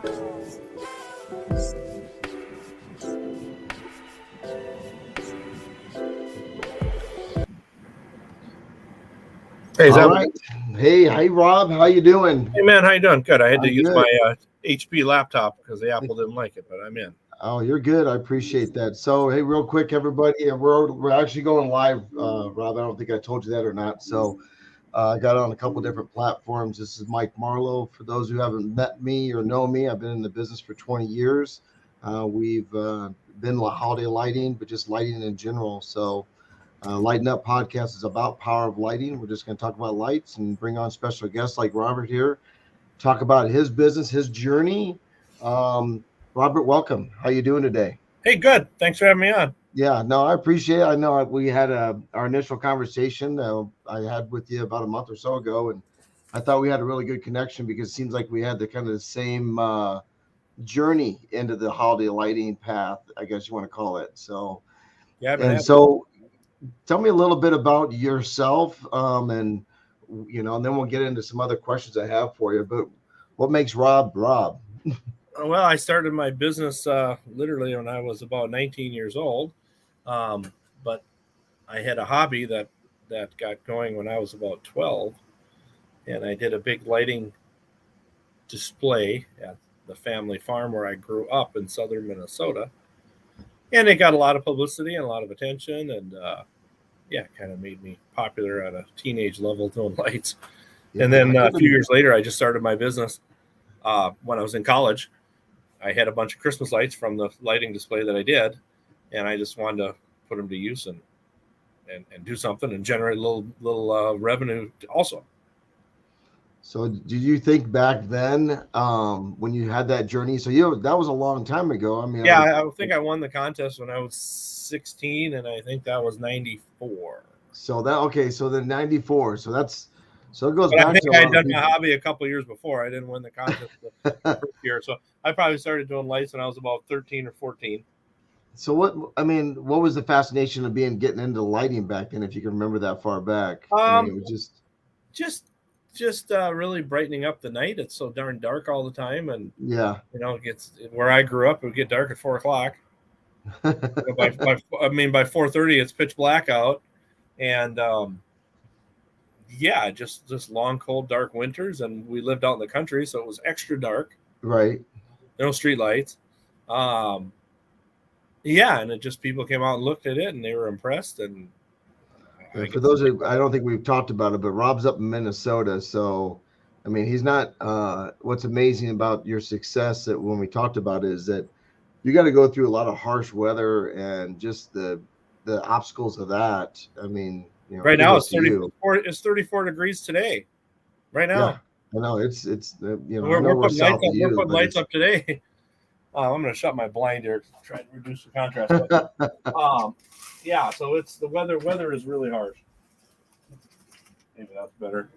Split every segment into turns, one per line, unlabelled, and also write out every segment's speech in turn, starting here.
Hey,
All right. Hey, Rob. How you doing?
Hey, man, how you doing? Good. I had to
I'm
use
good.
my HP laptop because the Apple didn't like it, but I'm in.
Oh, you're good. I appreciate that. So, hey, real quick, everybody, and we're actually going live, Rob. I don't think I told you that or not. So, I got on a couple different platforms. This is Mike Marlow. For those who haven't met me or know me, I've been in the business for 20 years. We've been holiday lighting, but just lighting in general. So, Lighten Up podcast is about power of lighting. We're just going to talk about lights and bring on special guests like Robert here, talk about his business, his journey. Robert, welcome. How you doing today?
Hey, good. Thanks for having me on.
Yeah, no, I appreciate it. I know we had our initial conversation I had with you about a month or so ago, and I thought we had a really good connection because it seems like we had the kind of the same journey into the holiday lighting path, I guess you want to call it. So,
Yeah, I've been
and
having.
so tell me a little bit about yourself, and and then we'll get into some other questions I have for you. But what makes Rob Rob?
Well, I started my business literally when I was about 19 years old, but I had a hobby that got going when I was about 12, and I did a big lighting display at the family farm where I grew up in southern Minnesota, and it got a lot of publicity and a lot of attention, and yeah, kind of made me popular at a teenage level doing lights.
Yeah,
And then
I
a
could.
few years later, I just started my business. When I was in college, I had a bunch of Christmas lights from the lighting display that I did, and I just wanted to put them to use and do something and generate a little revenue also.
So, did you think back then when you had that journey? So, that was a long time ago. I mean,
Yeah, I think I won the contest when I was 16, and I think that was 94.
so that okay. So then '94. So it goes
But I
back
think
to a
I
lot
had
of
done my
people.
hobby a couple years before. I didn't win the contest the first year, so I probably started doing lights when I was about 13 or 14.
So what was the fascination of getting into lighting back then? If you can remember that far back, I mean,
Um,
it was just
just really brightening up the night. It's so darn dark all the time, and
yeah.
it gets where I grew up. It would get dark at 4 o'clock. By 4:30, it's pitch black out, and yeah, just long, cold, dark winters. And we lived out in the country, so it was extra dark.
Right.
No street lights. Um, yeah, and it just people came out and looked at it, and they were impressed. And I
And for
guess
those who I don't think we've talked about it, but Rob's up in Minnesota, so I mean he's not. What's amazing about your success that when we talked about it is that you got to go through a lot of harsh weather and just the obstacles of that. I mean,
right now
kudos
it's
to you.
34. It's 34 degrees today. Right
Yeah,
now,
I know it's I
we're,
know
we're
we're
putting lights
south of
up. We're
you,
putting
but
lights
it's
up today. I'm going to shut my blind here, try to reduce the contrast. But yeah, so it's the weather. Weather is really harsh. Maybe that's better.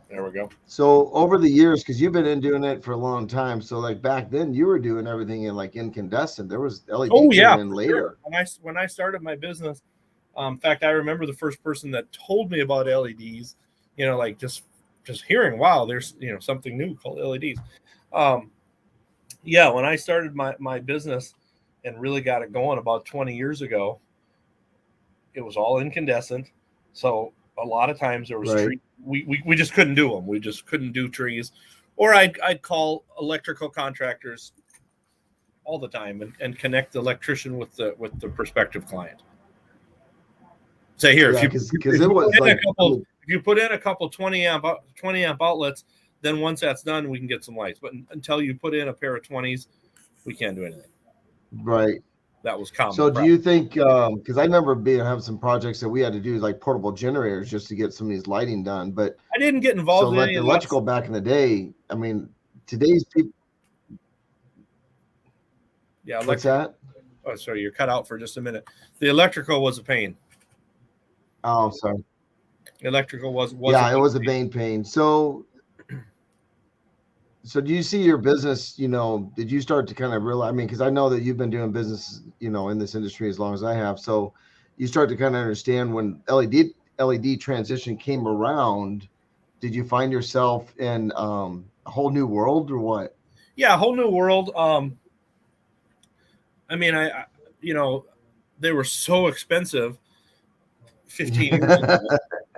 There we go.
so over the years because you've been in doing it for a long time. So like back then you were doing everything in like incandescent. There was LED
Oh yeah,
came in
for sure.
later.
When I started my business, in fact, I remember the first person that told me about LEDs. Like just hearing, wow, there's something new called LEDs. Um, yeah, when I started my business and really got it going about 20 years ago, it was all incandescent. So a lot of times there was
Right.
tree. We just couldn't do them. We just couldn't do trees. Or I'd call electrical contractors all the time and connect the electrician with the prospective client. Say here, if
Yeah,
you
because
if
it
you put
was
in a
like
couple if you put in a couple 20 amp outlets, then once that's done, we can get some lights. But until you put in a pair of 20s, we can't do anything.
right.
That was common
So do
practice.
you think because I remember having some projects that we had to do like portable generators just to get some of these lighting done. But
I didn't get
so
involved in
like
any
the
of that.
electrical back in the day, I mean today's people
Yeah,
what's
electrical.
that?
Oh, sorry, you're cut out for just a minute. The electrical was a pain.
Oh, sorry.
The electrical was a
Yeah, it
big
was a
pain.
vein pain. So do you see your business, did you start to kind of realize, I mean, because I know that you've been doing business, in this industry as long as I have. So you start to kind of understand when LED transition came around, did you find yourself in a whole new world or what?
Yeah, a whole new world. I mean, I you know, they were so expensive 15 years ago.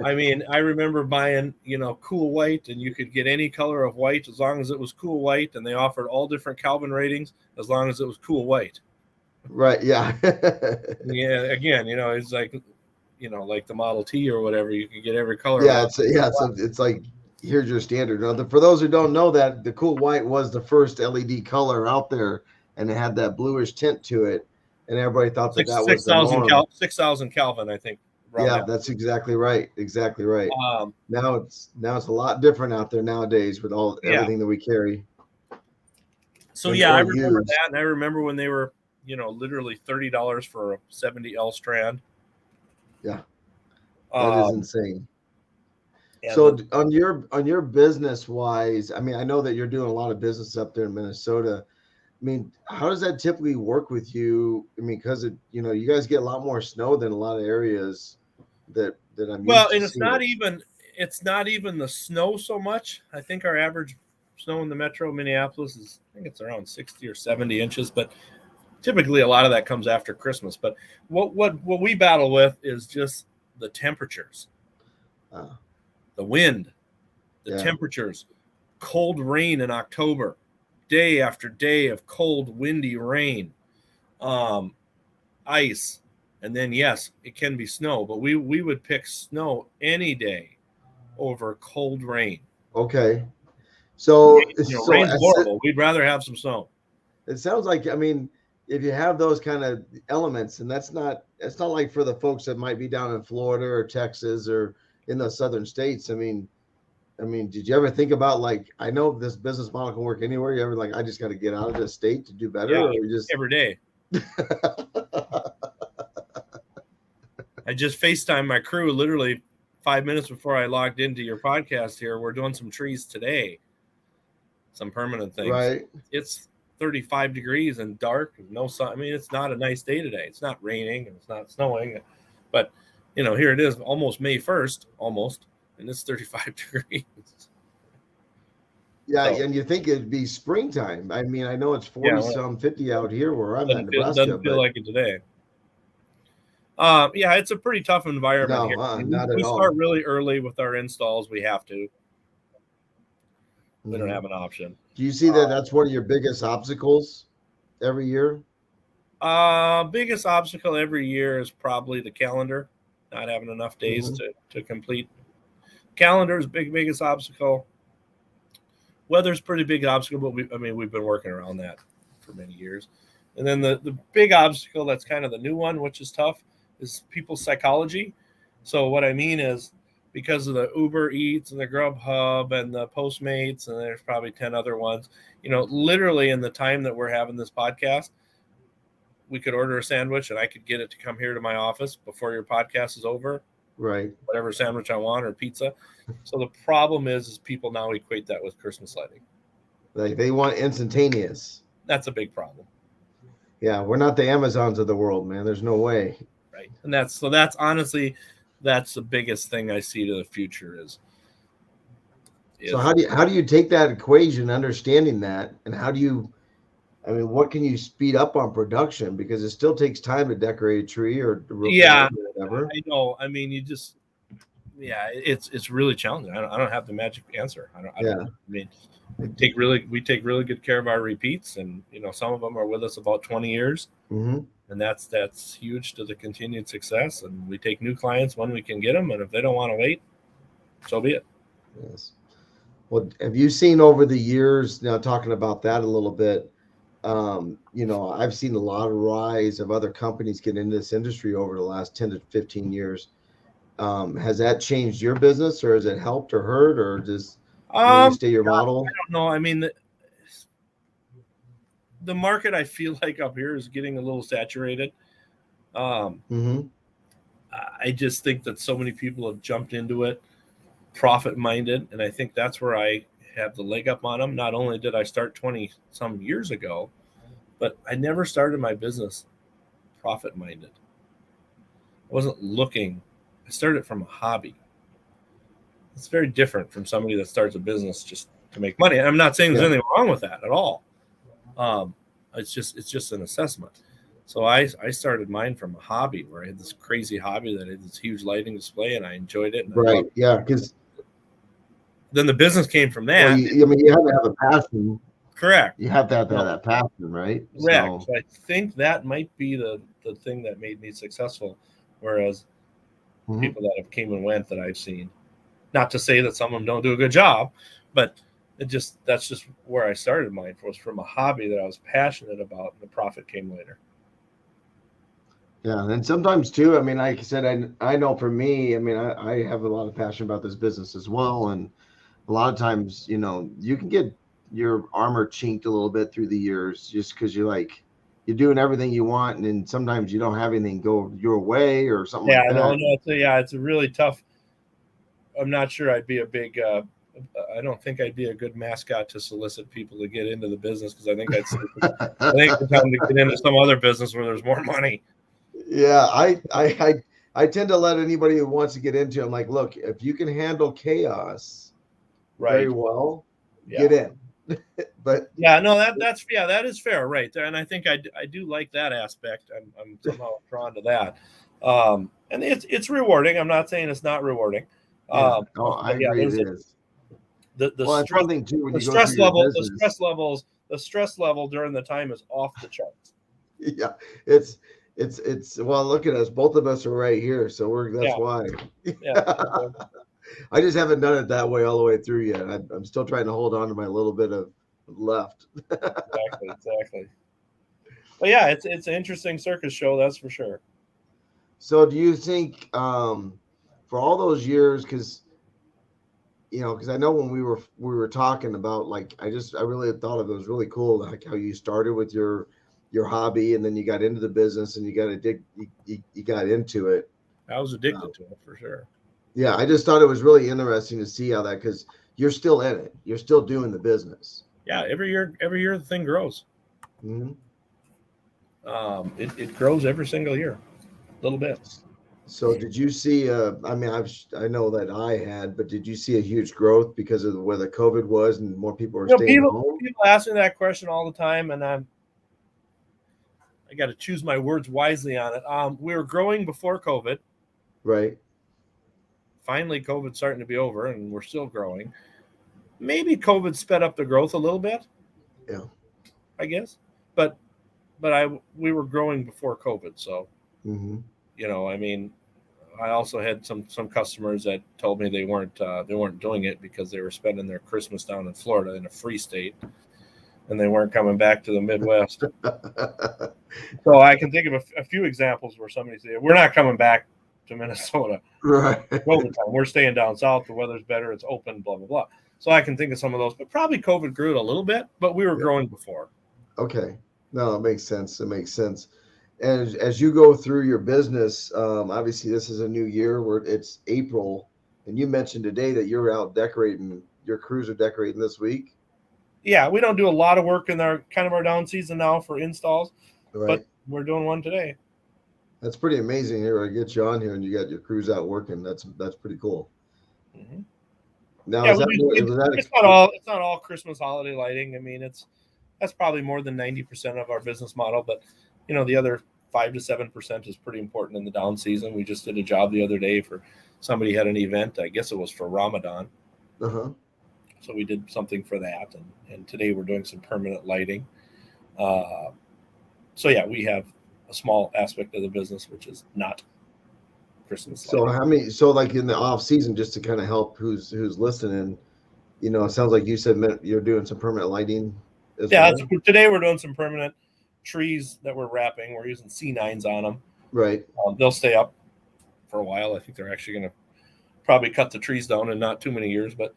I mean, I remember buying, cool white, and you could get any color of white as long as it was cool white, and they offered all different Kelvin ratings as long as it was cool white.
Right. Yeah.
Yeah, again, it's like, like the Model T or whatever, you could get every color.
Yeah. It's like here's your standard. Now, for those who don't know that, the cool white was the first LED color out there, and it had that bluish tint to it, and everybody thought that that was the norm.
6,000 Kelvin, I think.
Yeah, that's exactly right. Exactly right.
Um,
Now it's a lot different out there nowadays with
yeah.
everything that we carry.
So I remember that, and I remember when they were, literally $30 for a 70L strand.
Yeah, that is insane.
Yeah,
so on your business wise, I mean, I know that you're doing a lot of business up there in Minnesota. I mean, how does that typically work with you? I mean, because you guys get a lot more snow than a lot of areas that I'm used to
and it's
seeing.
not even the snow so much. I think our average snow in the metro Minneapolis is, I think it's around 60 or 70 inches, but typically a lot of that comes after Christmas. But what we battle with is just the temperatures, the wind, the temperatures, cold rain in October, day after day of cold, windy rain, ice. And then, yes, it can be snow, but we would pick snow any day over cold rain.
Okay. So,
rain's horrible. We'd rather have some snow.
It sounds like, I mean, if you have those kind of elements, and it's not like for the folks that might be down in Florida or Texas or in the southern states. I mean, did you ever think about, like, I know this business model can work anywhere. You ever like, I just got to get out of this state to do better?
Yeah,
or just
every day. I just FaceTime my crew literally 5 minutes before I logged into your podcast here. We're doing some trees today, some permanent things.
Right.
It's 35 degrees and dark, no sun. I mean, it's not a nice day today. It's not raining and it's not snowing, but here it is, almost May 1st, almost, and it's 35 degrees.
Yeah, and you think it'd be springtime. I mean, I know it's 40 50 out here where I'm at, Nebraska.
Doesn't feel like it today. Yeah, it's a pretty tough environment here.
Not at all.
We start really early with our installs. We have to. We don't have an option.
Do you see that that's one of your biggest obstacles every year?
Biggest obstacle every year is probably the calendar, not having enough days to complete. Calendar is biggest obstacle. Weather's pretty big obstacle, but we've been working around that for many years. And then the big obstacle that's kind of the new one, which is tough, is people's psychology. So what I mean is, because of the Uber Eats and the Grubhub and the Postmates, and there's probably 10 other ones, literally in the time that we're having this podcast, we could order a sandwich and I could get it to come here to my office before your podcast is over.
Right.
Whatever sandwich I want, or pizza. So the problem is people now equate that with Christmas lighting.
Like, they want instantaneous.
That's a big problem.
Yeah, we're not the Amazons of the world, man. There's no way.
Right. And that's honestly, that's the biggest thing I see to the future is.
So how do you take that equation, understanding that, and what can you speed up on production, because it still takes time to decorate a tree or whatever.
I know. I mean, it's really challenging. I don't have the magic answer. We take really good care of our repeats, and some of them are with us about 20 years, and that's huge to the continued success. And we take new clients when we can get them, and if they don't want to wait, so be it.
Yes. Well, have you seen over the years, now talking about that a little bit, I've seen a lot of rise of other companies get into this industry over the last 10 to 15 years. Has that changed your business, or has it helped or hurt, or just stay your model?
I don't know. I mean, the market, I feel like up here, is getting a little saturated. I just think that so many people have jumped into it, profit minded, and I think that's where I have the leg up on them. Not only did I start 20 some years ago, but I never started my business profit minded. I wasn't looking. I started from a hobby. It's very different from somebody that starts a business just make money. I'm not saying there's
Yeah.
anything wrong with that at all. It's just an assessment. So I started mine from a hobby where I had this crazy hobby that I had this huge lighting display and I enjoyed it. And I
Right.
loved it.
Yeah. Because
Then the business came from that.
well, I mean, you have to have a passion.
Correct.
You have to have that passion, right?
Correct. So I think that might be the thing that made me successful. Whereas people that have came and went that I've seen, not to say that some of them don't do a good job, but that's just where I started mine, was from a hobby that I was passionate about, and the profit came later.
Yeah, and sometimes too, I mean, like I said, I know for me, I mean, I have a lot of passion about this business as well, and a lot of times, you know, you can get your armor chinked a little bit through the years just because you're doing everything you want, and then sometimes you don't have anything go your way or something like that.
No, it's a really tough. I'm not sure I'd be a big. I don't think I'd be a good mascot to solicit people to get into the business, because I think it's time to get into some other business where there's more money.
Yeah, I tend to let anybody who wants to get into it, I'm like, look, if you can handle chaos very well, get in. But
that is fair, right there, and I think I do like that aspect. I'm somehow drawn to that, and it's rewarding. I'm not saying it's not rewarding.
I agree. It is.
The
stress, one thing too, when
the
you go
stress
through
level,
business,
the stress level during the time is off the charts.
Yeah, it's well, look at us. Both of us are right here, so that's why.
Yeah.
I just haven't done it that way all the way through yet. I'm still trying to hold on to my little bit of left.
Exactly. But yeah, it's an interesting circus show, that's for sure.
So do you think for all those years, because I know when we were talking about, like, I really thought it was really cool, like how you started with your hobby and then you got into the business and you got into it.
I was addicted to it for sure.
Yeah, I just thought it was really interesting to see how that, because you're still in it, you're still doing the business.
Yeah, every year the thing grows.
Mm-hmm.
It grows every single year, a little bit.
So did you see? I mean, I know that I had, but did you see a huge growth because of where the COVID was and more people were staying home?
People ask me that question all the time, and I got to choose my words wisely on it. We were growing before COVID.
Right.
Finally, COVID's starting to be over, and we're still growing. Maybe COVID sped up the growth a little bit.
Yeah.
I guess, but we were growing before COVID, so I mean, I also had some customers that told me they weren't doing it because they were spending their Christmas down in Florida, in a free state, and they weren't coming back to the Midwest. So I can think of a few examples where somebody said, "We're not coming back to Minnesota.
Right.
COVID time. We're staying down south. The weather's better. It's open. Blah blah blah." So I can think of some of those, but probably COVID grew it a little bit, but we were growing before.
Okay. No, it makes sense. It makes sense. And as you go through your business, obviously this is a new year where it's April, and you mentioned today that you're out decorating. Your crews are decorating this week.
Yeah, we don't do a lot of work in our down season now for installs,
right,
but we're doing one today.
That's pretty amazing. Here, I get you on here, and you got your crews out working. That's pretty cool.
Mm-hmm.
Now,
it's not all Christmas holiday lighting. I mean, that's probably more than 90% of our business model, but the other 5 to 7% is pretty important in the down season. We just did a job the other day for somebody had an event. I guess it was for Ramadan. So we did something for that, and today we're doing some permanent lighting. So yeah, we have a small aspect of the business which is not Christmas.
So lighting. So like in the off season, just to kind of help who's listening, it sounds like you said you're doing some permanent lighting as well.
Today we're doing some permanent trees that we're wrapping. We're using C9s on them.
Right.
They'll stay up for a while. I think they're actually going to probably cut the trees down in not too many years, but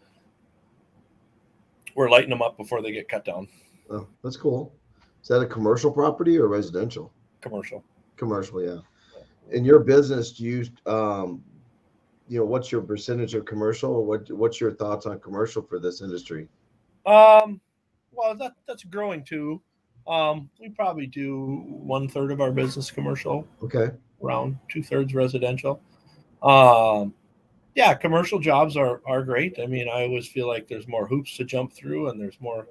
we're lighting them up before they get cut down.
Oh, that's cool. Is that a commercial property or residential?
Commercial.
Commercial, yeah. In your business, do you, what's your percentage of commercial, or what's your thoughts on commercial for this industry?
Well, that's growing too. We probably do 1/3 of our business commercial.
Okay.
Around 2/3 residential. Yeah, commercial jobs are great. I mean, I always feel like there's more hoops to jump through, and there's more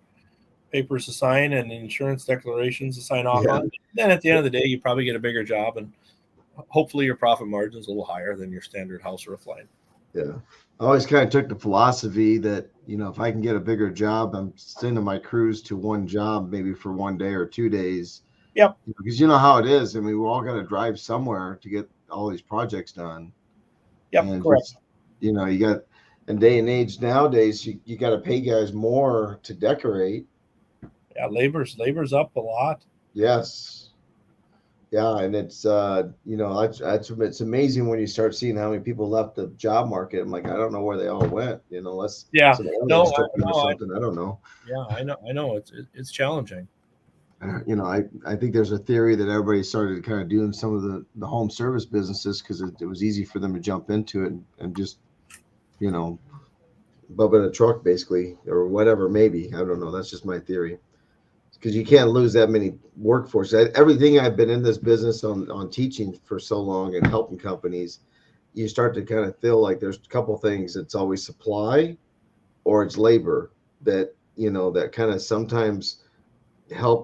papers to sign and insurance declarations to sign off
Yeah.
on. Then at the end of the day, you probably get a bigger job, and hopefully your profit margin is a little higher than your standard house roof line.
Yeah. I always kind of took the philosophy that, if I can get a bigger job, I'm sending my crews to one job, maybe for one day or 2 days.
Yep.
Because you know how it is. I mean, we all got to drive somewhere to get all these projects done.
Yep.
And
Correct.
just, you got in day and age nowadays, you got to pay guys more to decorate.
Yeah. Labor's up a lot.
Yes. Yeah, and it's it's amazing when you start seeing how many people left the job market. I'm like, I don't know where they all went. Unless
Yeah.
some
No.
aliens took them or something. I don't know.
Yeah. I know. It's challenging.
I think there's a theory that everybody started kind of doing some of the home service businesses because it was easy for them to jump into it and just, bub in a truck basically or whatever. Maybe I don't know. That's just my theory. Because you can't lose that many workforce. Everything I've been in this business on teaching for so long and helping companies, you start to kind of feel like there's a couple things. It's always supply or it's labor that that kind of sometimes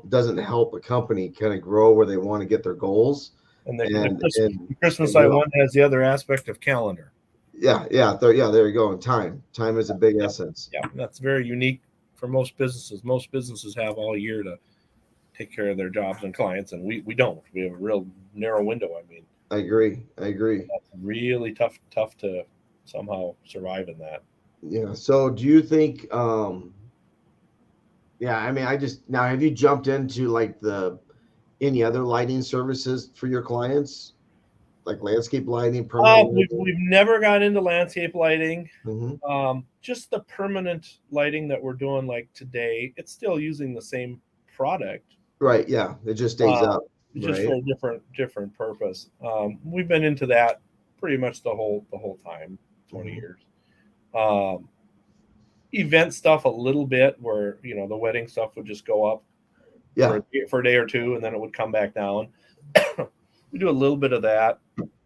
doesn't help a company kind of grow where they want to get their goals.
And
The
Christmas I one has the other aspect of calendar.
Yeah, there you go. And time is a big essence.
Yeah, that's very unique for most businesses. Most businesses have all year to take care of their jobs and clients, and we don't. We have a real narrow window. I mean,
I agree.
That's really tough to somehow survive in that.
Yeah. So do you think yeah, I mean, now have you jumped into like any other lighting services for your clients? Like landscape lighting, permanent lighting?
We've never got into landscape lighting.
Mm-hmm.
Just the permanent lighting that we're doing like today, it's still using the same product.
Right. Yeah. It just stays up.
Just
Right.
for a different purpose. We've been into that pretty much the whole time, 20 years. Event stuff a little bit where the wedding stuff would just go up for a day or two and then it would come back down. We do a little bit of that.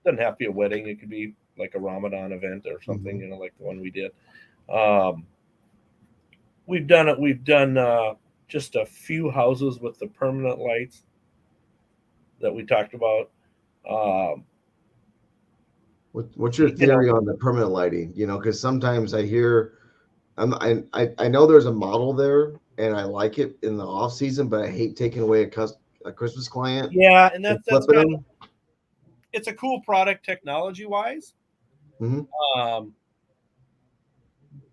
Doesn't have to be a wedding. It could be like a Ramadan event or something,
Mm-hmm.
like the one we did. We've done just a few houses with the permanent lights that we talked about.
What's your theory on the permanent lighting? Because sometimes I hear, I know there's a model there, and I like it in the off season, but I hate taking away a Christmas client.
Yeah, and that's
flipping
kind
them.
It's a cool product technology wise.
Mm-hmm.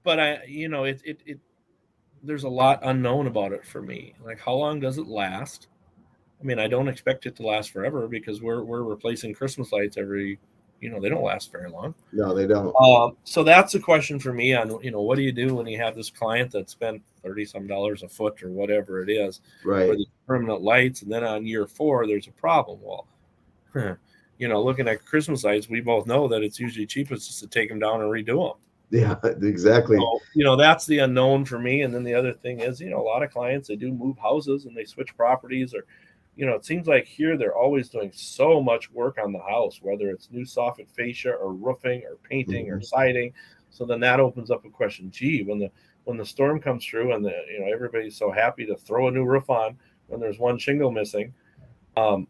But it there's a lot unknown about it for me. Like, how long does it last? I mean, I don't expect it to last forever because we're replacing Christmas lights every. They don't last very long.
No, they don't.
So that's a question for me on what do you do when you have this client that spent $30-some a foot or whatever it is for the permanent lights, and then on year 4 there's a problem. Well, looking at Christmas lights, we both know that it's usually cheapest just to take them down and redo them.
Yeah, exactly.
So, that's the unknown for me. And then the other thing is, a lot of clients, they do move houses and they switch properties, or, it seems like here they're always doing so much work on the house, whether it's new soffit fascia or roofing or painting or siding. So then that opens up a question. Gee, when the storm comes through and everybody's so happy to throw a new roof on when there's one shingle missing, or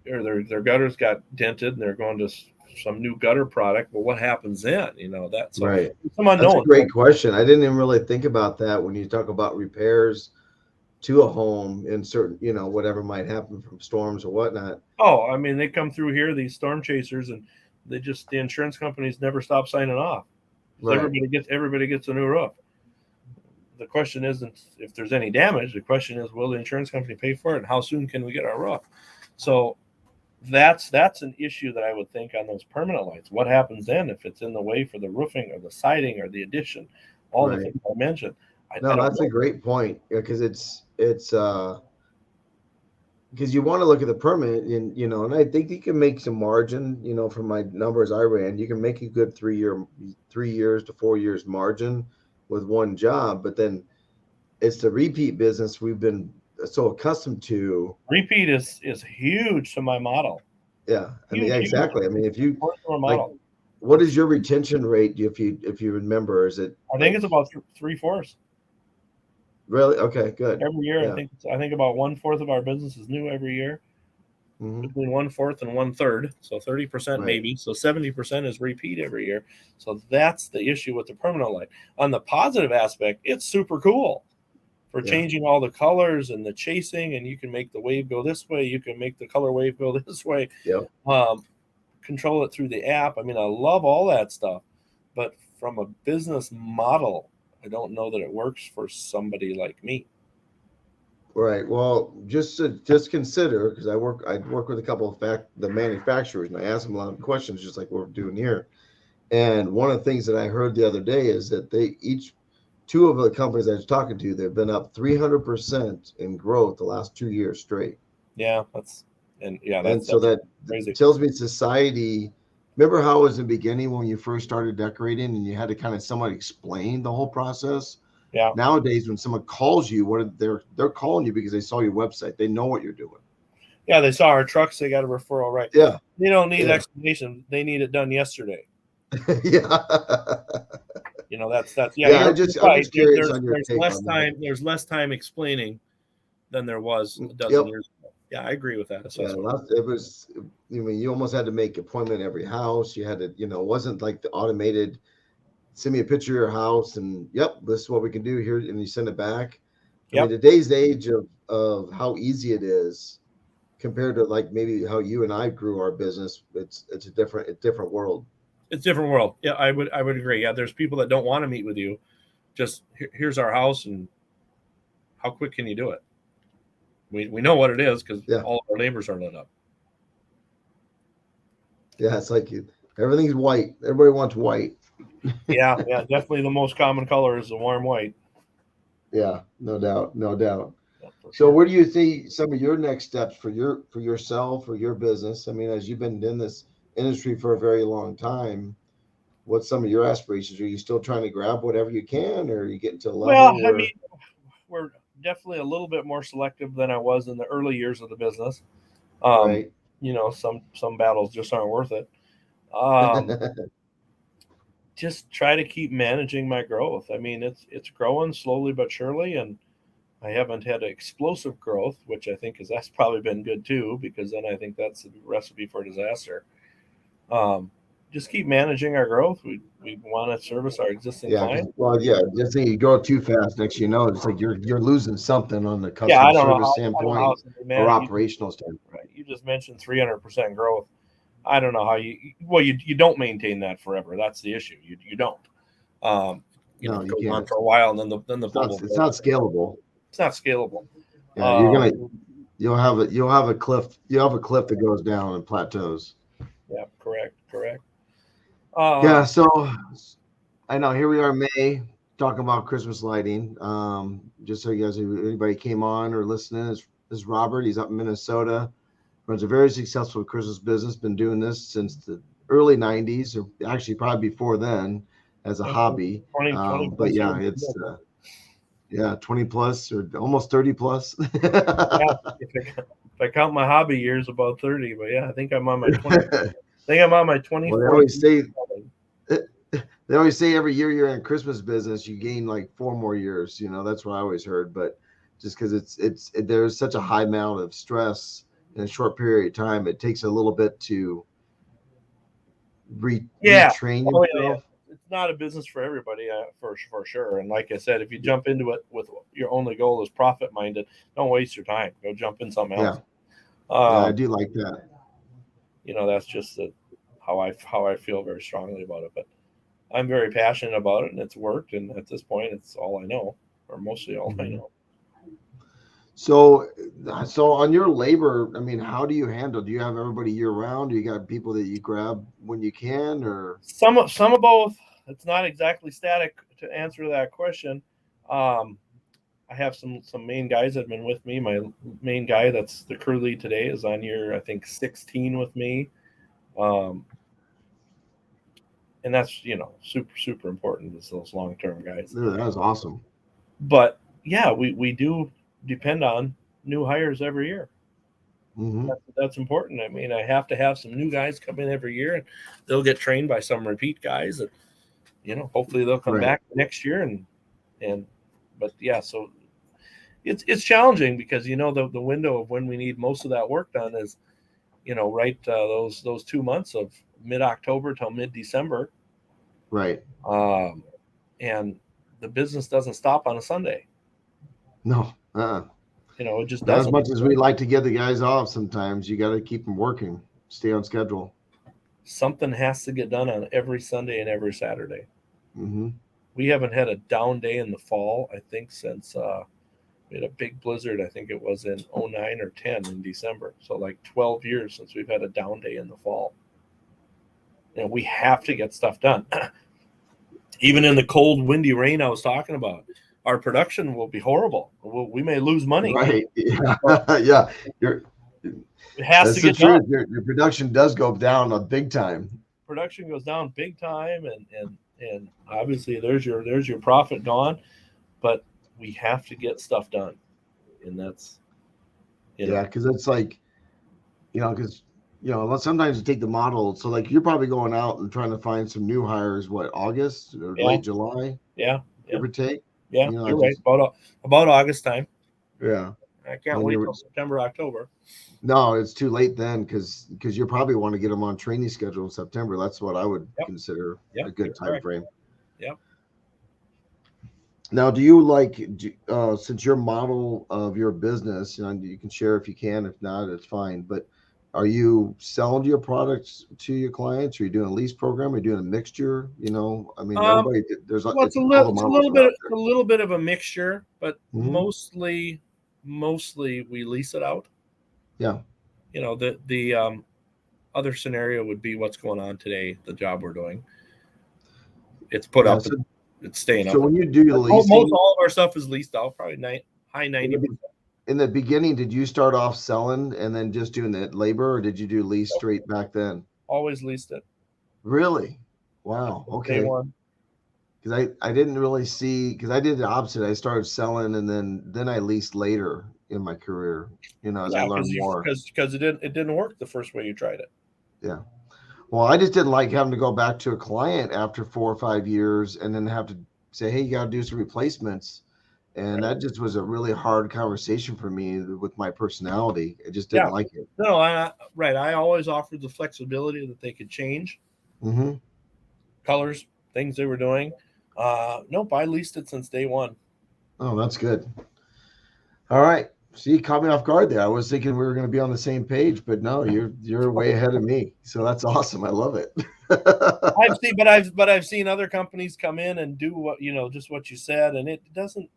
their gutters got dented and they're going to some new gutter product. Well, what happens then? That's
right.
Some unknown.
That's a great question. I didn't even really think about that when you talk about repairs to a home in certain, whatever might happen from storms or whatnot.
Oh, I mean, they come through here, these storm chasers, and the insurance companies never stop signing off. So
right.
Everybody gets a new roof. The question isn't if there's any damage. The question is, will the insurance company pay for it, and how soon can we get our roof? So that's an issue that I would think on those permanent lights. What happens then if it's in the way for the roofing or the siding or the addition? All the things I mentioned.
That's a great point, because it's because you want to look at the permanent, and I think you can make some margin. From my numbers I ran, you can make a good 3 years to 4 years margin with one job, but then it's the repeat business we've been so accustomed to.
Repeat is huge to my model.
Yeah, I mean, exactly. I mean, if you What is your retention rate if you remember? Is it
I think
like
it's about 3/4
really? Okay, good.
every year.
Yeah.
I think about 1/4 of our business is new every year,
Hmm.
between 1/4 and 1/3, so 30%
Right.
maybe. So 70% is repeat every year. So that's the issue with the permanent light. On the positive aspect, it's super cool for
Yeah.
changing all the colors and the chasing, and you can make the wave go this way, you can make the color wave go this way.
Yep.
Um, Control it through the app. I mean, I love all that stuff, but from a business model, I don't know that it works for somebody like me.
Right. Well, just consider because I work with a couple of the manufacturers and I ask them a lot of questions just like we're doing here. And one of the things that I heard the other day is that two of the companies I was talking to, they've been up 300% in growth the last 2 years straight.
Yeah,
And so
that's
that
crazy.
tells me society. Remember how it was in the beginning when you first started decorating and you had to kind of somewhat explain the whole process?
Yeah,
Nowadays, when someone calls you, they're calling you because they saw your website. They know what you're doing.
yeah. They saw our trucks. They got a referral, right?
Yeah,
They don't need
yeah,
explanation. They need it done yesterday.
yeah,
That's yeah.
yeah.
You're
I'm
right.
just curious on your
There's
take
less
on that.
time. There's less time explaining than there was a dozen
Yep.
years ago. Yeah, I agree with that
Yeah,
assessment.
it was. I mean, you almost had to make appointment every house. You had to, it wasn't like the automated. Send me a picture of your house, and yep, this is what we can do here, and you send it back. I mean,
Yep,
today's age of how easy it is compared to like maybe how you and I grew our business. It's a different world.
it's a different world. Yeah, I would agree. Yeah, there's people that don't want to meet with you. Just here's our house, and how quick can you do it? We know what it is because
Yeah,
all of our neighbors are lit up.
yeah. It's like everything's white. Everybody wants white.
Yeah, yeah. Definitely the most common color is the warm white.
Yeah, no doubt, no doubt.
Yeah, for
So,
sure.
where do you see some of your next steps for yourself or your business? I mean, as you've been in this industry for a very long time, what's some of your aspirations? Are you still trying to grab whatever you can, or are you getting to a
Well,
level
I mean,
where,
we're definitely a little bit more selective than I was in the early years of the business. Um,
right?
some battles just aren't worth it. Um, just try to keep managing my growth. I mean, it's growing slowly but surely, and I haven't had explosive growth, which I think is that's probably been good too, because then I think that's a recipe for disaster. Um, just keep managing our growth. We want to service our existing
Yeah, because
clients.
well, yeah, just think you go too fast. Next, it's like you're losing something on the
Yeah,
customer service
I don't know how
standpoint
somebody
or
manage.
operational standpoint.
Right, you just mentioned 300% growth. I don't know how you don't maintain that forever. That's the issue. You don't. Um,
No,
it
you
goes on
can't.
for a while, and then the bubble
It's not
bursts.
scalable.
It's not scalable.
Yeah,
Um,
you'll have a cliff that goes down and plateaus.
yeah, correct.
Yeah,
Um,
so I know here we are in May talking about Christmas lighting. Just so you guys, if anybody came on or listening, is Robert. He's up in Minnesota. Runs a very successful Christmas business. Been doing this since the early '90s, or actually probably before then, as a
yeah,
hobby.
20
But
plus
yeah,
years.
it's yeah 20 plus or almost 30 plus.
Yeah, if I count my hobby years, about 30. But yeah, I think I'm on my 20. I think I'm on my
Well,
24th.
they always say every year you're in Christmas business, you gain like 4 more years. That's what I always heard. But just because there's such a high amount of stress in a short period of time, it takes a little bit to
Yeah.
retrain
Oh yeah.
yourself.
It's not a business for everybody, for sure. And like I said, if you jump into it with your only goal is profit minded, don't waste your time. Go jump in something
Yeah,
else.
yeah, I
Um,
do like that.
that's just how I feel very strongly about it. But I'm very passionate about it, and it's worked. And at this point, it's all I know, or mostly all I
Mhm.
know.
So, so on your labor, I mean, how do you handle? Do you have everybody year round? Do you got people that you grab when you can, or
Some of both. It's not exactly static to answer that question. Um, I have some main guys that have been with me. My main guy that's the crew lead today is on year I think 16 with me, um, and that's super important is those long term guys.
Dude, that was awesome.
But yeah, we do depend on new hires every year.
Mm-hmm.
That's important. I mean, I have to have some new guys come in every year, and they'll get trained by some repeat guys that, hopefully they'll come
Right.
back next year. And but yeah, so it's challenging because the window of when we need most of that work done is, right, those 2 months of mid-October till mid-December.
Right.
And the business doesn't stop on a Sunday.
No.
It just
Not as
doesn't.
much as we like to get the guys off. Sometimes you got to keep them working, stay on schedule.
Something has to get done on every Sunday and every Saturday.
Mm-hmm.
We haven't had a down day in the fall, I think, since we had a big blizzard. I think it was in 09 or 10 in December. So like 12 years since we've had a down day in the fall. We have to get stuff done. Even in the cold, windy rain I was talking about, our production will be horrible. We may lose money.
Right. Yeah. Yeah.
It has to
That's the
get done.
truth. Your production does go down a big time.
Production goes down big time, and obviously there's your profit gone. But we have to get stuff done, and that's
Yeah, because it's like, because sometimes you take the model. So like you're probably going out and trying to find some new hires. What, August or
yeah,
late July,
yeah,
give or take.
yeah. You're right, about August time.
Yeah.
I can't wait till September, October.
No, it's too late then because you probably want to get them on training schedule in September. That's what I would consider a good time frame.
Yep.
Now, do you since your model of your business, you can share if you can, if not, it's fine. But are you selling your products to your clients? Are you doing a lease program? Are you doing a mixture? I mean, everybody there's
well, it's a little bit of a mixture, but mostly we lease it out.
Yeah.
The other scenario would be what's going on today, the job we're doing. It's put up. It's staying up.
So when you do leasing,
most all of our stuff is leased out, probably high 90%.
In the beginning, did you start off selling and then just doing the labor, or did you do lease straight back then?
Always leased it.
Really? Wow. Okay. Because I didn't really see, because I did the opposite. I started selling and then I leased later in my career, as I learned more.
Because it didn't work the first way you tried it.
Yeah. Well, I just didn't like having to go back to a client after 4 or 5 years and then have to say, hey, you got to do some replacements. And that just was a really hard conversation for me with my personality. I just didn't like it.
No, I always offered the flexibility that they could change colors, things they were doing. Nope, I leased it since day one.
Oh, that's good. All right. See, you caught me off guard there. I was thinking we were going to be on the same page, but no, you're way ahead of me. So that's awesome. I love it.
I've seen other companies come in and do what just what you said, and it doesn't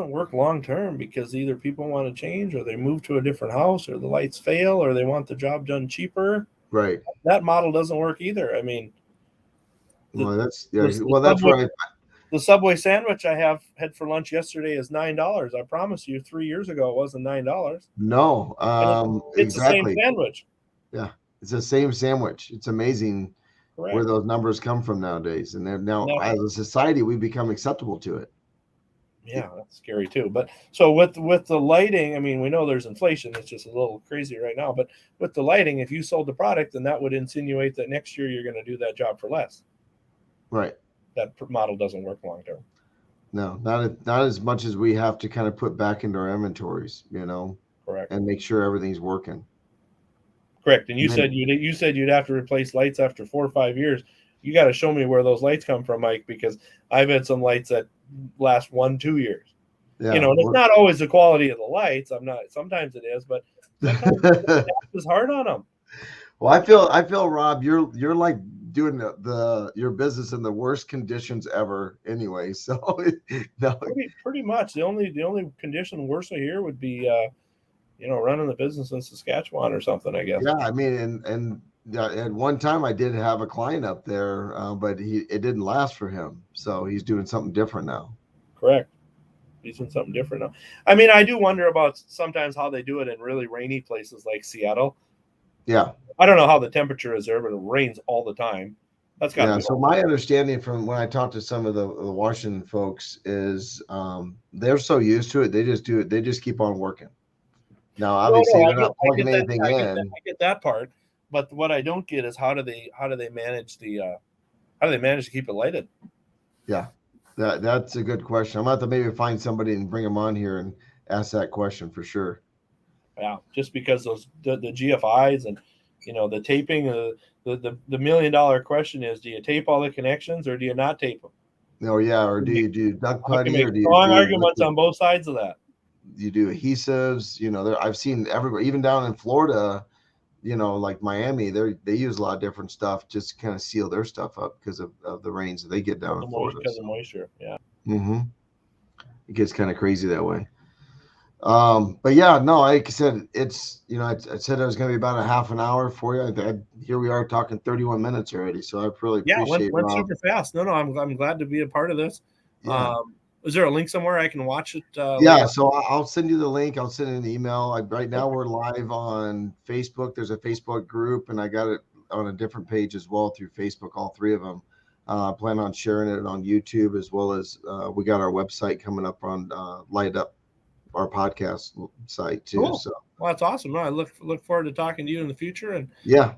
work long term because either people want to change or they move to a different house or the lights fail or they want the job done cheaper.
Right.
That model doesn't work either. I mean,
that's right.
The Subway sandwich I had for lunch yesterday is $9. I promise you, 3 years ago it wasn't $9.
No,
it's
exactly.
the same sandwich.
Yeah, it's the same sandwich. It's amazing where those numbers come from nowadays, and now as a society we become acceptable to it.
Yeah, that's scary too. But so with the lighting, I mean, we know there's inflation. It's just a little crazy right now. But with the lighting, if you sold the product, then that would insinuate that next year you're going to do that job for less.
Right.
That model doesn't work long term.
No, not as much as we have to kind of put back into our inventories,
Correct,
and make sure everything's working.
Correct. And you said you'd have to replace lights after 4 or 5 years. You got to show me where those lights come from, Mike, because I've had some lights that last 1-2 years. Yeah, and it's not always the quality of the lights. Sometimes it is, but sometimes it's hard on them.
Well, I feel Rob, you're like doing your business in the worst conditions ever anyway. So no.
Pretty much the only condition worse here would be running the business in Saskatchewan or something, I guess.
Yeah, I mean, and at one time I did have a client up there, but it didn't last for him. So he's doing something different now.
Correct. He's doing something different now. I mean, I do wonder about sometimes how they do it in really rainy places like Seattle.
Yeah.
I don't know how the temperature is there, but it rains all the time. That's got to be.
So my understanding from when I talked to some of the Washington folks is they're so used to it, they just do it. They just keep on working. Now, obviously,
No,
they're not plugging anything in.
I get that part, but what I don't get is how do they manage how do they manage to keep it lighted?
Yeah, that's a good question. I'm going to have to maybe find somebody and bring them on here and ask that question for sure.
Yeah, just because the GFIs and the taping, the $1 million question is: do you tape all the connections or do you not tape them?
Oh yeah, or do you do duct
I can
putty
make
or do you
strong
do
arguments
liquid,
on both sides of that.
you do adhesives? I've seen everybody, even down in Florida, like Miami, they use a lot of different stuff just to kind of seal their stuff up because of the rains that they get down in Florida.
Because of moisture, yeah.
It gets kind of crazy that way. But yeah, no, like I said, it's I said it was going to be about a half an hour for you. Here we are talking 31 minutes already, so I really appreciate
went
Rob.
super fast. No, I'm glad to be a part of this.
Yeah.
Is there a link somewhere I can watch it?
Yeah,
later?
so I'll send you the link. I'll send an email. Right now we're live on Facebook. There's a Facebook group, and I got it on a different page as well through Facebook. All three of them. I plan on sharing it on YouTube as well as we got our website coming up on Light Up, our podcast site too.
Cool.
So
Well, that's awesome. No, I look forward to talking to you in the future. And
yeah,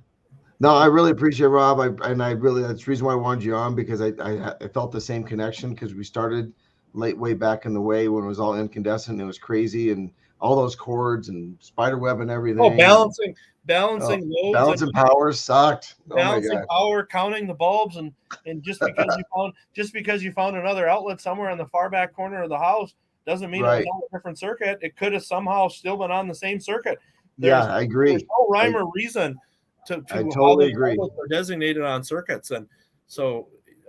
no, I really appreciate Rob. That's the reason why I wanted you on, because I felt the same connection because we started way back in the way when it was all incandescent. It was crazy, and all those cords and spider web and everything.
balancing loads,
balancing power sucked. Oh my
balancing
god.
power, counting the bulbs, and just because you found another outlet somewhere in the far back corner of the house doesn't mean it was on a different circuit. It could have somehow still been on the same circuit.
I agree.
There's no rhyme or reason to
I
how
totally
the
agree.
outlets are designated on circuits. And so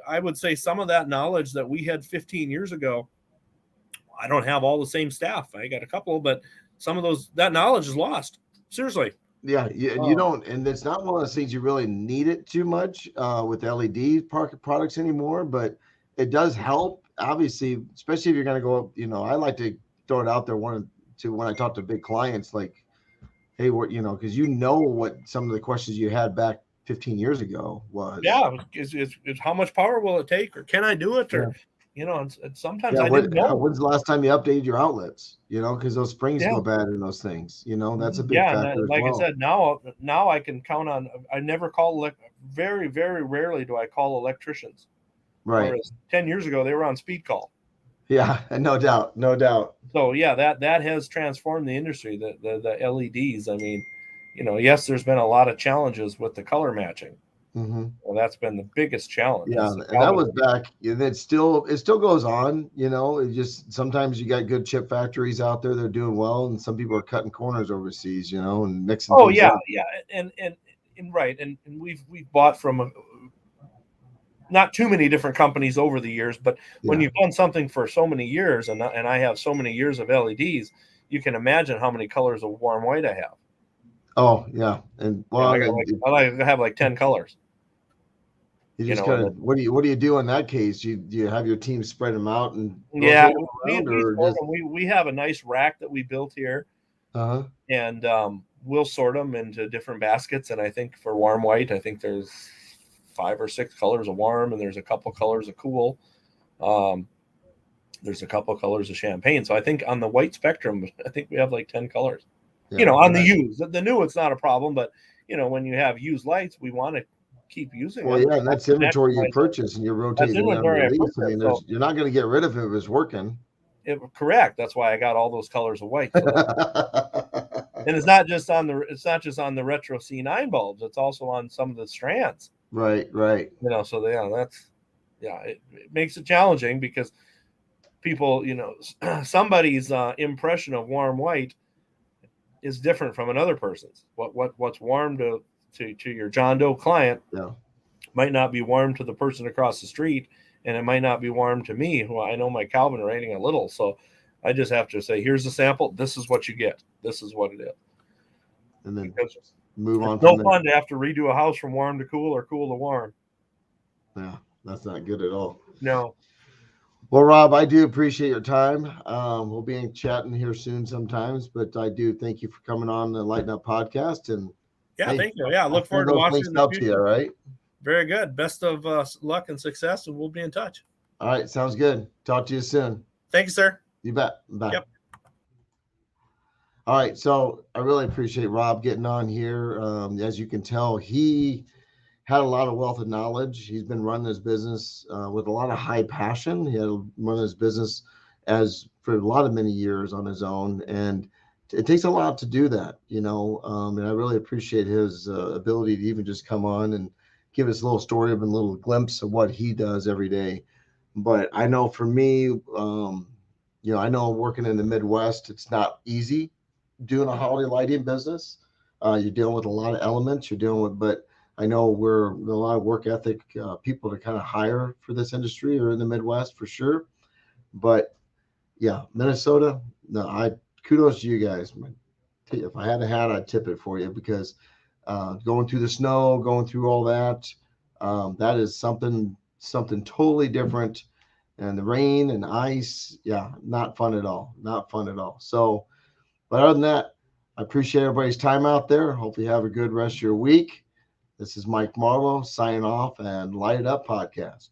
I would say some of that knowledge that we had 15 years ago, I don't have all the same staff. I got a couple, but some of that knowledge is lost. Seriously.
Yeah, you don't, and it's not one of those things you really need it too much with LED products anymore, but it does help, obviously, especially if you're going to go up. I like to throw it out there when I talk to big clients, like, hey, because what some of the questions you had back 15 years ago was.
Yeah, is how much power will it take, or can I do it, or and sometimes I didn't know.
When's the last time you updated your outlets? Because those springs go bad in those things. That's a big factor as well.
I said, now I can count on. I never call very, very rarely do I call electricians.
Right.
Whereas 10 years ago they were on speed call.
Yeah, no doubt.
So yeah, that has transformed the industry. The LEDs. I mean, yes, there's been a lot of challenges with the color matching. Well, that's been the biggest challenge.
Yeah, and that was back. It still goes on. It just sometimes you got good chip factories out there that are doing well, and some people are cutting corners overseas. And mixing.
Oh yeah, and right, and we've bought from not too many different companies over the years, but when you've done something for so many years, and I have so many years of LEDs, you can imagine how many colors of warm white I have.
Oh yeah, and
I have like 10 colors.
You just kind of what do you do in that case? Do you have your team spread them out and
we have a nice rack that we built here, and we'll sort them into different baskets. And I think for warm white, I think there's 5 or 6 colors of warm, and there's a couple colors of cool. There's a couple colors of champagne. So I think on the white spectrum, I think we have like 10 colors. On the used, the new, it's not a problem, but when you have used lights, we want to keep using them.
Well, yeah, and that's inventory you purchase and you're rotating them release. I mean, you're not going to get rid of it if it's working.
Correct. That's why I got all those colors of white. So and it's not just on the retro C9 bulbs. It's also on some of the strands.
Right.
So it makes it challenging because people, somebody's impression of warm white is different from another person's. What's warm to your John Doe client might not be warm to the person across the street, and it might not be warm to me, who I know my Kelvin rating a little. So I just have to say, here's the sample. This is what you get. This is what it is.
And then move on.
It's no fun to have to redo a house from warm to cool or cool to warm.
Yeah, that's not good at all.
No.
Well, Rob, I do appreciate your time. We'll be chatting here soon sometimes, but I do thank you for coming on the Lighten Up podcast. And
thank you. Yeah, I look forward to watching in the future.
All right.
Very good. Best of luck and success, and we'll be in touch.
All right, sounds good. Talk to you soon.
Thank you, sir.
You bet. Bye.
Yep.
All right, so I really appreciate Rob getting on here. As you can tell, he had a lot of wealth of knowledge. He's been running his business with a lot of high passion. He had run his business as for a lot of many years on his own, and it takes a lot to do that, you know. And I really appreciate his ability to even just come on and give us a little story of a little glimpse of what he does every day. But I know for me, you know, I know working in the Midwest, it's not easy doing a holiday lighting business. You're dealing with a lot of elements. You're dealing with, but I know we're a lot of work ethic people to kind of hire for this industry or in the Midwest for sure. But yeah, Minnesota, no, I kudos to you guys. If I had a hat, I'd tip it for you because going through the snow, going through all that, that is something totally different. And the rain and ice, yeah, not fun at all. Not fun at all. So, but other than that, I appreciate everybody's time out there. Hope you have a good rest of your week. This is Mike Marlow signing off and Light It Up Podcast.